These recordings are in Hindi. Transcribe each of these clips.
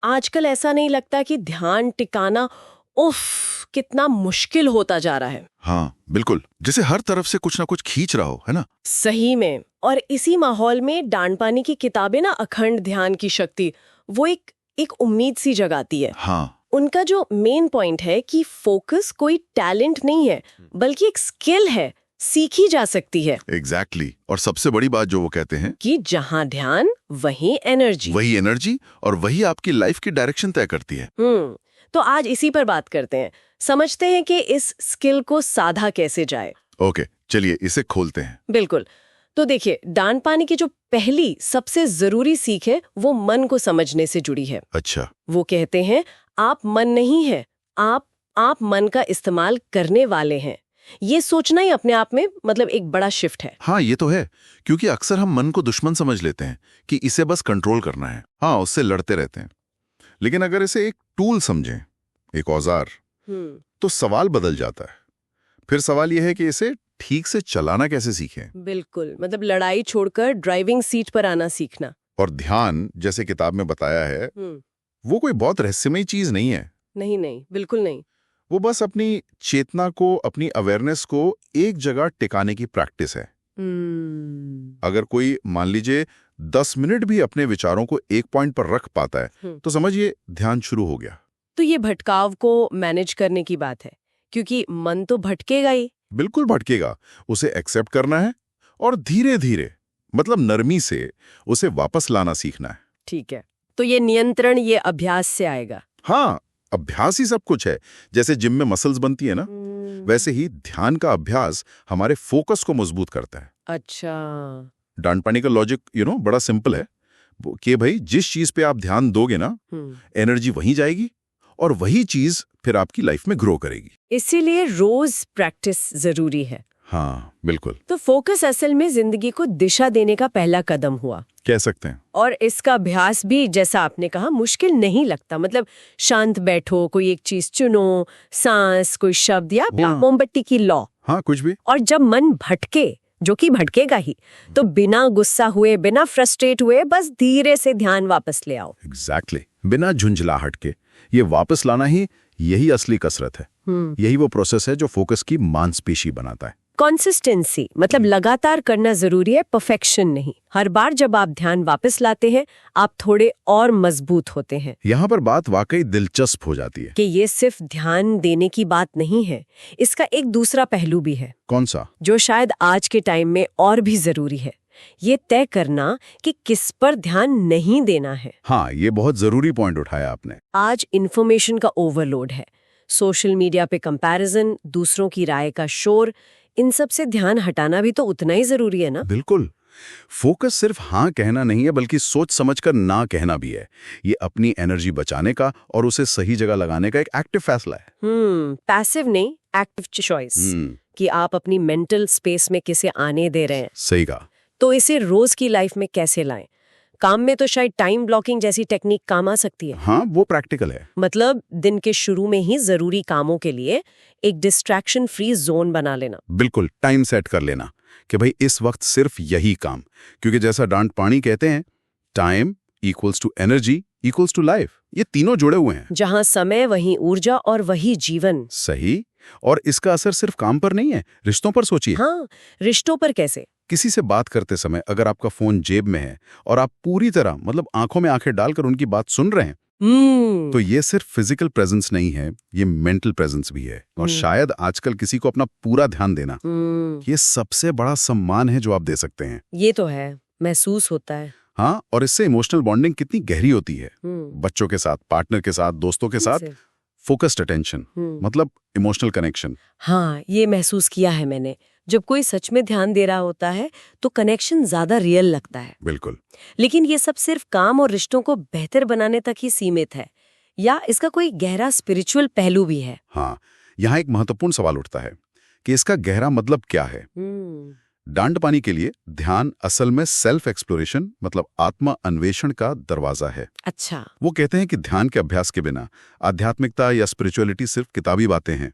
आजकल ऐसा नहीं लगता कि ध्यान टिकाना उफ कितना मुश्किल होता जा रहा है। हाँ बिल्कुल, जैसे हर तरफ से कुछ ना कुछ खींच रहा हो, है ना। सही में। और इसी माहौल में डांडपानी की किताबें ना अखंड ध्यान की शक्ति वो एक उम्मीद सी जगाती है। हाँ उनका जो मेन पॉइंट है कि फोकस कोई टैलेंट नहीं है बल्कि एक स्किल है, सीखी जा सकती है। एग्जैक्टली। और सबसे बड़ी बात जो वो कहते हैं कि जहां ध्यान वहीं एनर्जी। वही एनर्जी और वही आपकी लाइफ की डायरेक्शन तय करती है। तो आज इसी पर बात करते हैं, समझते हैं कि इस स्किल को साधा कैसे जाए। ओके, चलिए इसे खोलते हैं। बिल्कुल। तो देखिए, डांडपानी की जो पहली सबसे जरूरी सीख है वो मन को समझने से जुड़ी है। अच्छा। वो कहते हैं आप मन नहीं है, आप मन का इस्तेमाल करने वाले हैं। ये सोचना ही अपने आप में मतलब एक बड़ा शिफ्ट है। हाँ ये तो है, क्योंकि अक्सर हम मन को दुश्मन समझ लेते हैं कि इसे बस कंट्रोल करना है। हाँ, उससे लड़ते रहते हैं। लेकिन अगर इसे एक टूल समझें, एक औजार, तो सवाल बदल जाता है। फिर सवाल यह है कि इसे ठीक से चलाना कैसे सीखें। बिल्कुल, मतलब लड़ाई छोड़कर ड्राइविंग सीट पर आना सीखना। और ध्यान, जैसे किताब में बताया है, वो कोई बहुत रहस्यमयी चीज नहीं है। नहीं, बिल्कुल नहीं। वो बस अपनी चेतना को, अपनी अवेयरनेस को एक जगह टिकाने की प्रैक्टिस है। अगर कोई मान लीजिए 10 मिनट भी अपने विचारों को एक पॉइंट पर रख पाता है तो समझिए ध्यान शुरू हो गया। तो ये भटकाव को मैनेज करने की बात है, क्योंकि मन तो भटकेगा ही। बिल्कुल भटकेगा। उसे एक्सेप्ट करना है और धीरे धीरे, मतलब नरमी से उसे वापस लाना सीखना है। ठीक है, तो ये नियंत्रण ये अभ्यास से आएगा। हाँ, अभ्यास ही सब कुछ है। जैसे जिम में मसल्स बनती है ना, वैसे ही ध्यान का अभ्यास हमारे फोकस को मजबूत करता है। अच्छा। डांडपानी का लॉजिक बड़ा सिंपल है कि भाई जिस चीज पे आप ध्यान दोगे ना, एनर्जी वहीं जाएगी और वही चीज फिर आपकी लाइफ में ग्रो करेगी। इसीलिए रोज प्रैक्टिस जरूरी है। हाँ बिल्कुल। तो फोकस असल में जिंदगी को दिशा देने का पहला कदम हुआ, कह सकते हैं। और इसका अभ्यास भी, जैसा आपने कहा, मुश्किल नहीं लगता। मतलब शांत बैठो, कोई एक चीज चुनो, सांस, कोई शब्द या मोमबत्ती की लौ। हाँ, कुछ भी। और जब मन भटके, जो कि भटकेगा ही, तो बिना गुस्सा हुए, बिना फ्रस्ट्रेट हुए, बस धीरे से ध्यान वापस ले आओ। एग्जैक्टली। बिना झुंझलाहट के ये वापस लाना ही, यही असली कसरत है। यही वो प्रोसेस है जो फोकस की मांसपेशी बनाता है। कंसिस्टेंसी, मतलब लगातार करना जरूरी है, परफेक्शन नहीं। हर बार जब आप ध्यान वापस लाते हैं, आप थोड़े और मजबूत होते हैं। यहाँ पर बात वाकई दिलचस्प हो जाती है कि ये सिर्फ ध्यान देने की बात नहीं है, इसका एक दूसरा पहलू भी है। कौन सा? जो शायद आज के टाइम में और भी जरूरी है, ये तय करना कि किस पर ध्यान नहीं देना है। हाँ, ये बहुत जरूरी पॉइंट उठाया आपने। आज इन्फॉर्मेशन का ओवरलोड है, सोशल मीडिया पे कंपैरिजन, दूसरों की राय का शोर, इन सब से ध्यान हटाना भी तो उतना ही जरूरी है ना। बिल्कुल। फोकस सिर्फ हाँ कहना नहीं है, बल्कि सोच समझकर ना कहना भी है। ये अपनी एनर्जी बचाने का और उसे सही जगह लगाने का एक एक्टिव फैसला है। पैसिव नहीं, एक्टिव चॉइस। कि आप अपनी मेंटल स्पेस में किसे आने दे रहे हैं। सही कहा। तो इसे रोज की लाइफ में कैसे लाएं? काम में तो शायद टाइम ब्लॉकिंग जैसी टेक्निक काम आ सकती है। हाँ, वो प्रैक्टिकल है। मतलब दिन के शुरू में ही जरूरी कामों के लिए एक डिस्ट्रैक्शन फ्री जोन बना लेना। बिल्कुल, टाइम सेट कर लेना कि भाई इस वक्त सिर्फ यही काम। क्योंकि जैसा डांडपानी कहते हैं, time equals to energy equals to life. ये तीनों जुड़े हुए हैं। जहां समय वहीं ऊर्जा और वही जीवन। सही। और इसका असर सिर्फ काम पर नहीं है, रिश्तों पर सोचिए। हाँ, रिश्तों पर कैसे? किसी से बात करते समय अगर आपका फोन जेब में है और आप पूरी तरह, मतलब आंखों में आंखें डालकर उनकी बात सुन रहे हैं, तो ये सिर्फ फिजिकल प्रेजेंस नहीं है, ये मेंटल प्रेजेंस भी है। और शायद आजकल किसी को अपना पूरा ध्यान देना, ये सबसे बड़ा सम्मान है जो आप दे सकते हैं। ये तो है, महसूस होता है। हाँ, और इससे इमोशनल बॉन्डिंग कितनी गहरी होती है। बच्चों के साथ, पार्टनर के साथ, दोस्तों के साथ फोकस्ड अटेंशन, मतलब इमोशनल कनेक्शन। हाँ, ये महसूस किया है मैंने। जब कोई सच में ध्यान दे रहा होता है तो कनेक्शन ज्यादा रियल लगता है। बिल्कुल। लेकिन ये सब सिर्फ काम और रिश्तों को बेहतर बनाने तक ही सीमित है, या इसका कोई गहरा स्पिरिचुअल पहलू भी है? हाँ, यहाँ एक महत्वपूर्ण सवाल उठता है कि इसका गहरा मतलब क्या है। डांडपानी के लिए ध्यान असल में सेल्फ एक्सप्लोरेशन, मतलब आत्मा अन्वेषण का दरवाजा है। अच्छा। वो कहते हैं कि ध्यान के अभ्यास के बिना आध्यात्मिकता या स्पिरिचुअलिटी सिर्फ किताबी बातें हैं,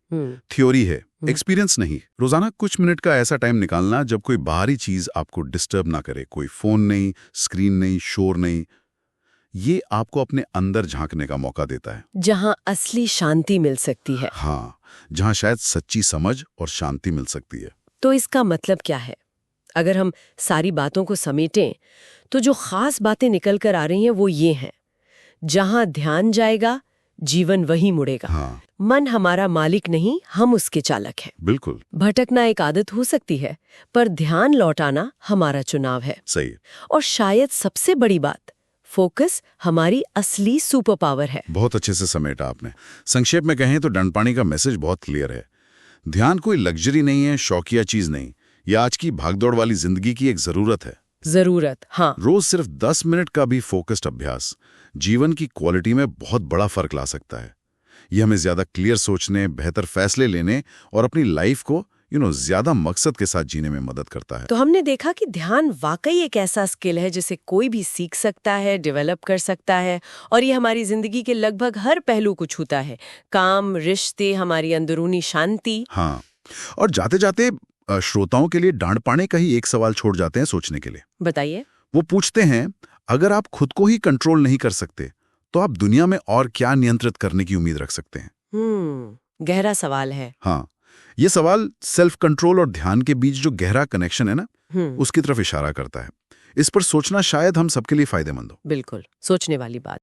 थ्योरी है, एक्सपीरियंस नहीं। रोजाना कुछ मिनट का ऐसा टाइम निकालना जब कोई बाहरी चीज आपको डिस्टर्ब ना करे, कोई फोन नहीं, स्क्रीन नहीं, शोर नहीं, ये आपको अपने अंदर झांकने का मौका देता है। जहां असली शांति मिल सकती है। हाँ, जहां शायद सच्ची समझ और शांति मिल सकती है। तो इसका मतलब क्या है? अगर हम सारी बातों को समेटें तो जो खास बातें निकल कर आ रही हैं वो ये हैं। जहां ध्यान जाएगा, जीवन वही मुड़ेगा। हाँ, मन हमारा मालिक नहीं, हम उसके चालक हैं। बिल्कुल भटकना एक आदत हो सकती है, पर ध्यान लौटाना हमारा चुनाव है। सही। और शायद सबसे बड़ी बात, फोकस हमारी असली सुपर पावर है। बहुत अच्छे से समेटा आपने। संक्षेप में कहें तो दंडपाणी का मैसेज बहुत क्लियर है। ध्यान कोई लग्जरी नहीं है, शौकिया चीज नहीं। यह आज की भागदौड़ वाली जिंदगी की एक जरूरत है। जरूरत, हाँ। रोज सिर्फ 10 मिनट का भी फोकस्ड अभ्यास जीवन की क्वालिटी में बहुत बड़ा फर्क ला सकता है। यह हमें ज्यादा क्लियर सोचने, बेहतर फैसले लेने और अपनी लाइफ को ज्यादा मकसद के साथ जीने में मदद करता है। तो हमने देखा कि ध्यान वाकई एक ऐसा स्किल है जिसे कोई भी सीख सकता है, डेवलप कर सकता है, और ये हमारी जिंदगी के लगभग हर पहलू को छूता है। काम, रिश्ते, हमारी अंदरूनी शांति। हाँ, और जाते जाते श्रोताओं के लिए दंडपाणी का ही एक सवाल छोड़ जाते हैं सोचने के लिए। बताइए। वो पूछते हैं, अगर आप खुद को ही कंट्रोल नहीं कर सकते तो आप दुनिया में और क्या नियंत्रित करने की उम्मीद रख सकते हैं? गहरा सवाल है। हाँ, ये सवाल सेल्फ कंट्रोल और ध्यान के बीच जो गहरा कनेक्शन है ना, उसकी तरफ इशारा करता है। इस पर सोचना शायद हम सबके लिए फायदेमंद हो। बिल्कुल, सोचने वाली बात।